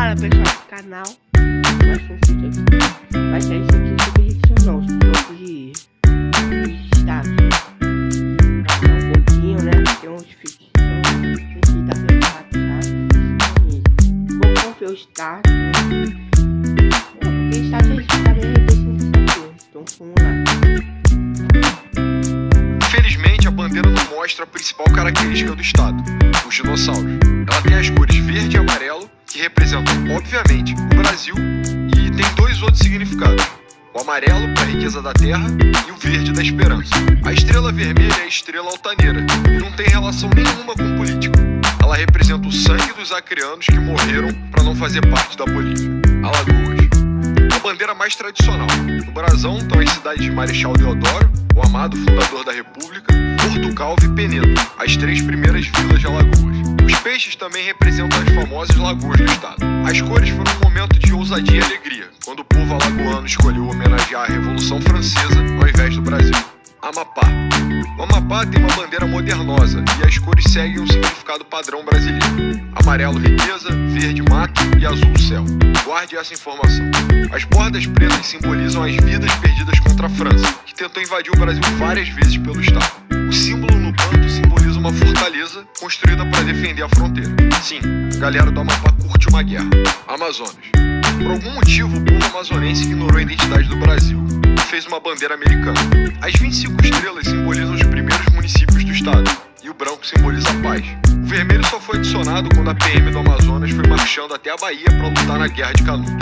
Fala pessoal do canal, mais um vídeo aqui. Vai ser isso aqui sobre isso não, sobre estado. Pra falar um pouquinho, né? Tem uns vídeos que tá bem errado, sabe? Vamos ver o estado, né? Porque o estado a gente tá bem representativo. Então vamos lá. Infelizmente, a bandeira não mostra a principal característica do estado, os dinossauros. Ela tem as cores verde e amarelo, que representam, obviamente, o Brasil, e tem dois outros significados: o amarelo para a riqueza da terra e o verde da esperança. A estrela vermelha é a estrela altaneira e não tem relação nenhuma com política. Ela representa o sangue dos acreanos que morreram para não fazer parte da Bolívia. Alagoas. A bandeira mais tradicional. No brasão estão as cidades de Marechal Deodoro, o amado fundador da República, Porto Calvo e Penedo, as três primeiras vilas de Alagoas. Os peixes também representam as famosas lagoas do estado. As cores foram um momento de ousadia e alegria, quando o povo alagoano escolheu homenagear a Revolução Francesa ao invés do Brasil. Amapá. O Amapá tem uma bandeira modernosa e as cores seguem o significado padrão brasileiro: amarelo riqueza, verde mato e azul céu. Guarde essa informação. As bordas pretas simbolizam as vidas perdidas contra a França, que tentou invadir o Brasil várias vezes pelo estado. O símbolo no canto simboliza uma fortaleza construída para defender a fronteira. Sim, a galera do Amapá curte uma guerra. Amazonas. Por algum motivo, o povo amazonense ignorou a identidade do Brasil e fez uma bandeira americana. As 25 estrelas simbolizam os primeiros municípios do estado, e o branco simboliza a paz. O vermelho só foi adicionado quando a PM do Amazonas foi marchando até a Bahia para lutar na Guerra de Canudos.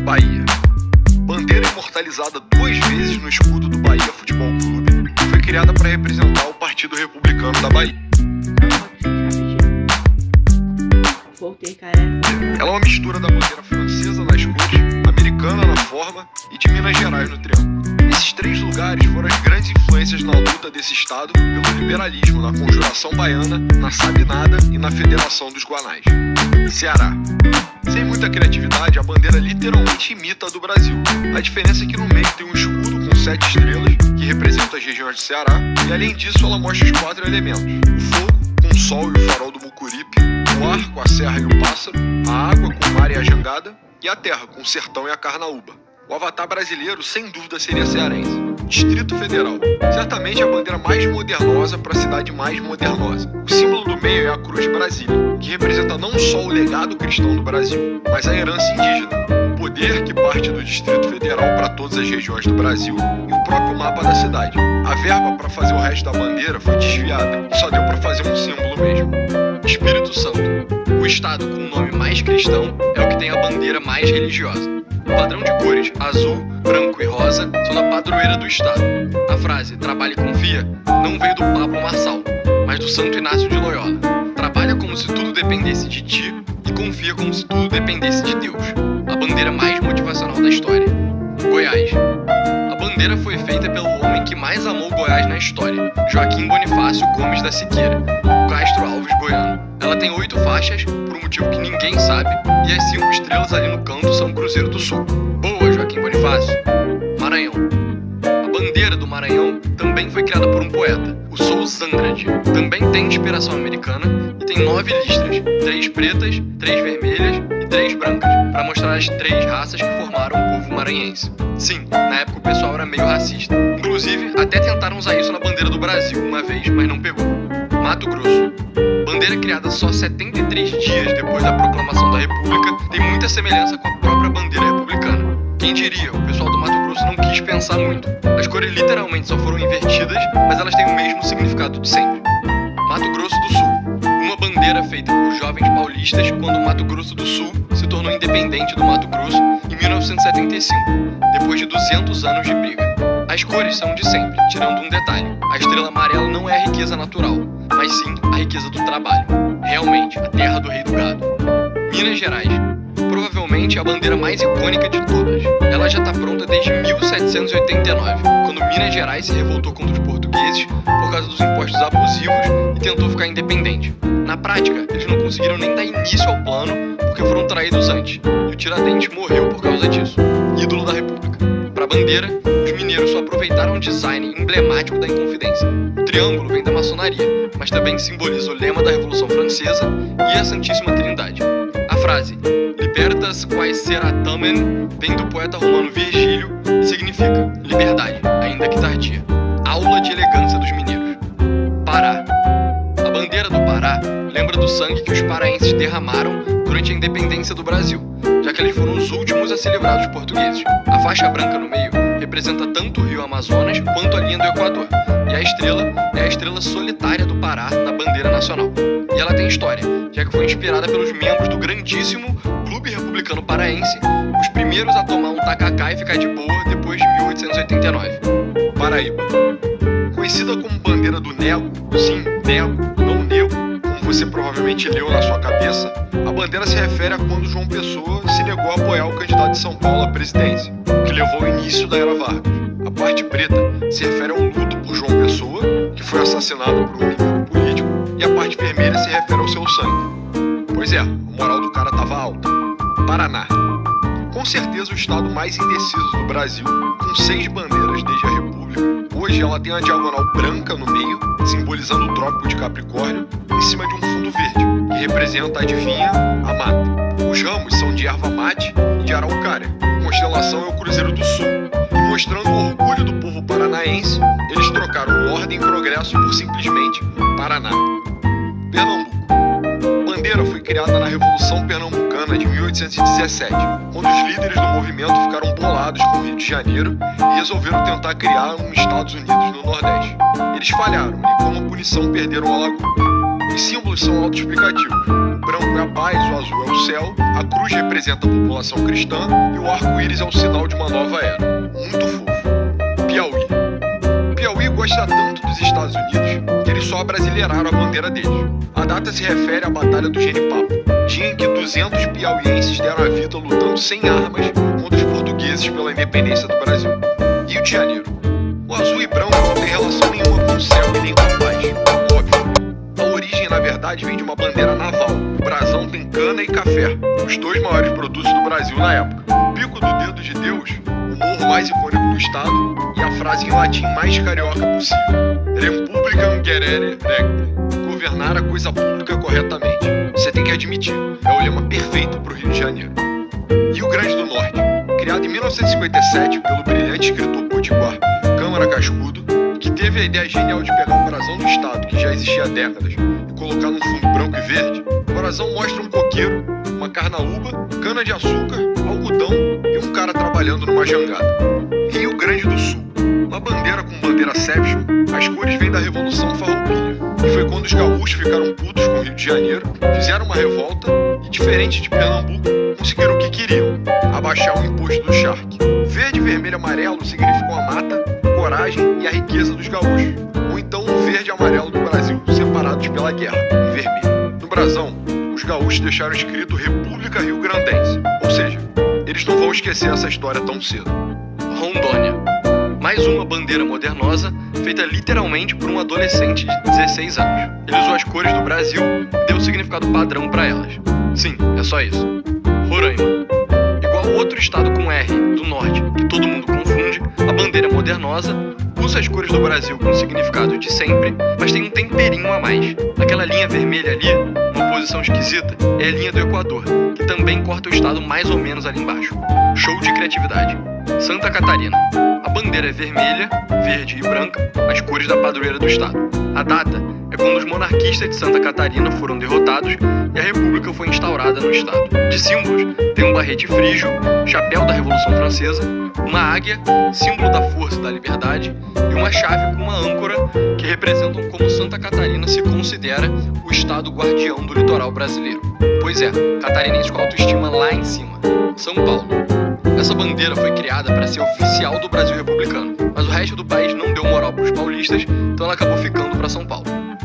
Bahia. Bandeira imortalizada 2 vezes no escudo do Bahia Futebol Clube, foi criada para representar o Partido Republicano da Bahia. Voltei, cara. Ela é uma mistura da bandeira francesa nas cores, americana na forma e de Minas Gerais no triângulo. Esses 3 lugares foram as grandes influências na luta desse estado pelo liberalismo, na Conjuração Baiana, na Sabinada e na Federação dos Guanais. Ceará. Sem muita criatividade, a bandeira literalmente imita a do Brasil. A diferença é que no meio tem um escudo com 7 estrelas, que representa as regiões do Ceará, e além disso ela mostra os 4 elementos: o fogo, com o sol e o farol do Mucuripe, o ar, com a serra e o pássaro, a água, com o mar e a jangada, e a terra, com o sertão e a carnaúba. O avatar brasileiro, sem dúvida, seria cearense. Distrito Federal. Certamente a bandeira mais modernosa para a cidade mais modernosa. O símbolo do meio é a Cruz de Brasília, que representa não só o legado cristão do Brasil, mas a herança indígena, o poder que parte do Distrito Federal para todas as regiões do Brasil e o próprio mapa da cidade. A verba para fazer o resto da bandeira foi desviada e só deu para fazer um símbolo mesmo. Espírito Santo. O estado com o nome mais cristão é o que tem a bandeira mais religiosa. O padrão de cores azul, branco e rosa são da padroeira do estado. A frase "trabalha e confia" não veio do Pablo Marçal, mas do Santo Inácio de Loyola. Trabalha como se tudo dependesse de ti e confia como se tudo dependesse de Deus. A bandeira mais motivacional da história. Goiás. A bandeira foi feita pelo homem que mais amou Goiás na história, Joaquim Bonifácio Gomes da Siqueira, o Castro Alves goiano. Ela tem 8 faixas, por um motivo que ninguém sabe, e as 5 estrelas ali no canto são Cruzeiro do Sul. Boa, Joaquim Bonifácio. Maranhão. A bandeira do Maranhão também foi criada por um poeta, o Souza Andrade. Também tem inspiração americana e tem 9 listras, 3 pretas, 3 vermelhas e 3 brancas, para mostrar as 3 raças que formaram o povo maranhense. Sim, na época o pessoal era meio racista. Inclusive, até tentaram usar isso na bandeira do Brasil uma vez, mas não pegou. Mato Grosso. Bandeira criada só 73 dias depois da proclamação da República, tem muita semelhança com a própria bandeira republicana. Quem diria, o pessoal do Mato Grosso não quis pensar muito. As cores literalmente só foram invertidas, mas elas têm o mesmo significado de sempre. Mato Grosso do Sul. Uma bandeira feita por jovens paulistas quando o Mato Grosso do Sul se tornou independente do Mato Grosso em 1975, depois de 200 anos de briga. As cores são de sempre, tirando um detalhe: a estrela amarela não é a riqueza natural, mas sim a riqueza do trabalho. Realmente, a terra do rei do gado. Minas Gerais. Provavelmente a bandeira mais icônica de todas. Ela já está pronta desde 1789, quando Minas Gerais se revoltou contra os portugueses por causa dos impostos abusivos e tentou ficar independente. Na prática, eles não conseguiram nem dar início ao plano porque foram traídos antes, e o Tiradentes morreu por causa disso. Ídolo da República. Para a bandeira, os mineiros só aproveitaram o design emblemático da Inconfidência. O triângulo vem da maçonaria, mas também simboliza o lema da Revolução Francesa e a Santíssima Trindade. A frase Libertas quae seratamen vem do poeta romano Virgílio e significa liberdade, ainda que tardia. Aula de elegância dos mineiros. Pará. A bandeira do Pará lembra do sangue que os paraenses derramaram durante a independência do Brasil, já que eles foram os últimos a se livrar dos portugueses. A faixa branca no meio representa tanto o rio Amazonas quanto a linha do Equador, e a estrela é a estrela solitária do Pará na bandeira nacional. E ela tem história, já que foi inspirada pelos membros do grandíssimo Clube Republicano Paraense, os primeiros a tomar um tacacá e ficar de boa depois de 1889. Paraíba. Conhecida como bandeira do nego, sim, nego, não nego, como você provavelmente leu na sua cabeça, a bandeira se refere a quando João Pessoa se negou a apoiar o candidato de São Paulo à presidência, o que levou ao início da Era Vargas. A parte preta se refere ao luto por João Pessoa, que foi assassinado por um inimigo político, e a parte vermelha se refere ao seu sangue. Pois é, a moral do cara tava alta. Paraná. Com certeza o estado mais indeciso do Brasil, com 6 bandeiras desde a República. Hoje ela tem uma diagonal branca no meio, simbolizando o Trópico de Capricórnio, em cima de um fundo verde, que representa, adivinha, a mata. Os ramos são de erva mate e de araucária. A constelação é o Cruzeiro do Sul. E mostrando o orgulho do povo paranaense, eles trocaram Ordem e Progresso por simplesmente Paraná. Pernambuco. A bandeira foi criada na Revolução Pernambucana de 1817, quando os líderes do movimento ficaram bolados com o Rio de Janeiro e resolveram tentar criar um Estados Unidos no Nordeste. Eles falharam e, como punição, perderam a Alagoas. Os símbolos são autoexplicativos. O branco é a paz, o azul é o céu, a cruz representa a população cristã e o arco-íris é o sinal de uma nova era. Muito fofo. Piauí. Piauí gosta tanto dos Estados Unidos que eles só abrasileiraram a bandeira deles. A data se refere à Batalha do Genipapo, dia em que 200 piauienses deram a vida lutando sem armas contra os portugueses pela independência do Brasil. Rio de Janeiro. O azul e branco não tem relação nenhuma com o céu e nem com a paz. Óbvio. A origem, na verdade, vem de uma bandeira naval. O brasão tem cana e café, os 2 maiores produtos do Brasil na época. O pico do dedo de Deus, o morro mais icônico do estado e a frase em latim mais carioca possível. Republicam gerere recte. Governar a coisa pública corretamente. Você tem que admitir, é o lema perfeito para o Rio de Janeiro. Rio Grande do Norte. Criado em 1957 pelo brilhante escritor potiguar Câmara Cascudo, que teve a ideia genial de pegar o brasão do estado, que já existia há décadas, e colocar num fundo branco e verde, o brasão mostra um coqueiro, uma carnaúba, cana-de-açúcar, algodão e um cara trabalhando numa jangada. Rio Grande do Sul. Uma bandeira com bandeiraception, as cores vêm da Revolução Farroupilha, que foi quando os gaúchos ficaram putos com o Rio de Janeiro, fizeram uma revolta e, diferente de Pernambuco, conseguiram o que queriam, abaixar o imposto do charque. Verde, vermelho e amarelo significam a mata, a coragem e a riqueza dos gaúchos, ou então o verde e amarelo do Brasil, separados pela guerra, em vermelho. No brasão, os gaúchos deixaram escrito República Rio Grandense, ou seja, eles não vão esquecer essa história tão cedo. Rondônia. Mais uma bandeira modernosa, feita literalmente por um adolescente de 16 anos. Ele usou as cores do Brasil e deu o significado padrão para elas. Sim, é só isso. Roraima. Igual outro estado com R, do norte, que todo mundo confunde, a bandeira modernosa usa as cores do Brasil com o significado de sempre, mas tem um temperinho a mais. Aquela linha vermelha ali, uma posição esquisita, é a linha do Equador, que também corta o estado mais ou menos ali embaixo. Show de criatividade. Santa Catarina. A bandeira é vermelha, verde e branca, as cores da padroeira do estado. A data é quando os monarquistas de Santa Catarina foram derrotados e a república foi instaurada no estado. De símbolos, tem um barrete frígio, chapéu da Revolução Francesa, uma águia, símbolo da força e da liberdade, e uma chave com uma âncora, que representam como Santa Catarina se considera o estado guardião do litoral brasileiro. Pois é, catarinense com autoestima lá em cima. São Paulo. Essa bandeira foi criada para ser oficial do Brasil republicano, mas o resto do país não deu moral para os paulistas, então ela acabou ficando para São Paulo.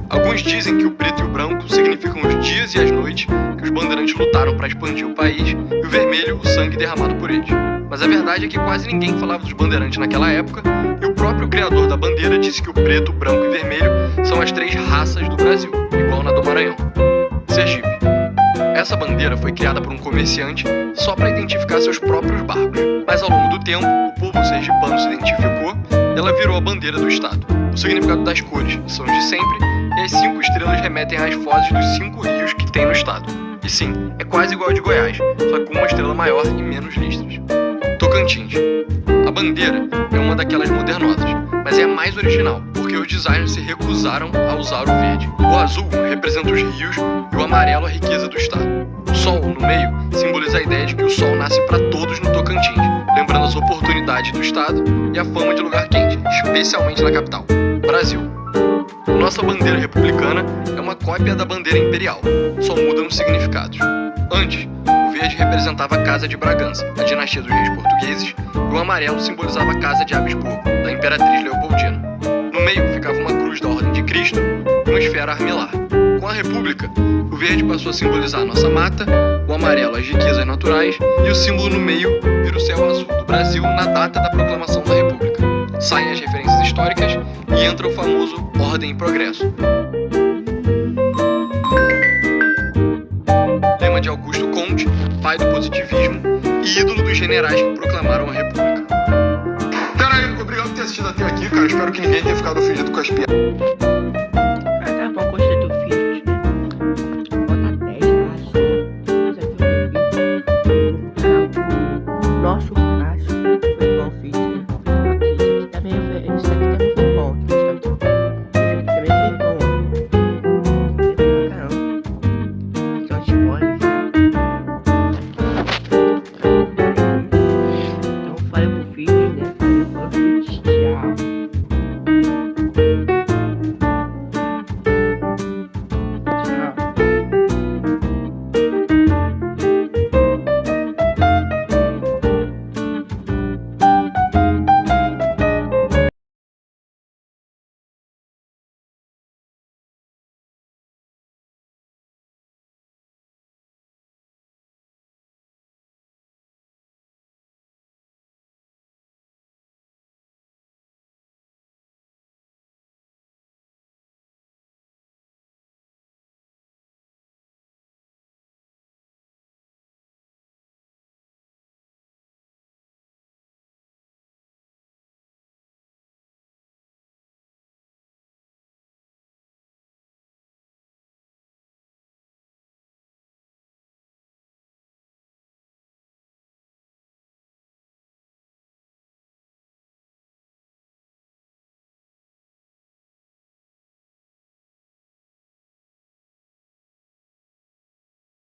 Alguns dizem que o preto e o branco significam os dias e as noites que os bandeirantes lutaram para expandir o país, e o vermelho, o sangue derramado por eles. Mas a verdade é que quase ninguém falava dos bandeirantes naquela época, e o próprio criador da bandeira disse que o preto, branco e vermelho são as 3 raças do Brasil, igual na do Maranhão. Sergipe. Essa bandeira foi criada por um comerciante só para identificar seus próprios barcos, mas ao longo do tempo, o povo sergipano se identificou e ela virou a bandeira do estado. O significado das cores são os de sempre e as 5 estrelas remetem às fozes dos 5 rios que tem no estado. E sim, é quase igual a de Goiás, só que com uma estrela maior e menos listras. Tocantins. A bandeira é uma daquelas modernosas, mas é a mais original, porque os designers se recusaram a usar o verde. O azul representa os rios e o amarelo a riqueza do estado. O sol, no meio, simboliza a ideia de que o sol nasce para todos no Tocantins, lembrando as oportunidades do estado e a fama de lugar quente, especialmente na capital, Brasil. Nossa bandeira republicana é uma cópia da bandeira imperial, só muda nos significados. Antes, o verde representava a Casa de Bragança, a dinastia dos reis portugueses, e o amarelo simbolizava a Casa de Habsburgo, da imperatriz Leopoldina. No meio ficava uma cruz da Ordem de Cristo e uma esfera armilar. Com a República, o verde passou a simbolizar a nossa mata, o amarelo as riquezas naturais e o símbolo no meio vira o céu azul do Brasil na data da proclamação da República. Saem as referências históricas e entra o famoso Ordem e Progresso. Lema de Augusto Comte, pai do positivismo e ídolo dos generais que proclamaram a República. Cara, obrigado por ter assistido até aqui, cara. Espero que ninguém tenha ficado ofendido com as piadas.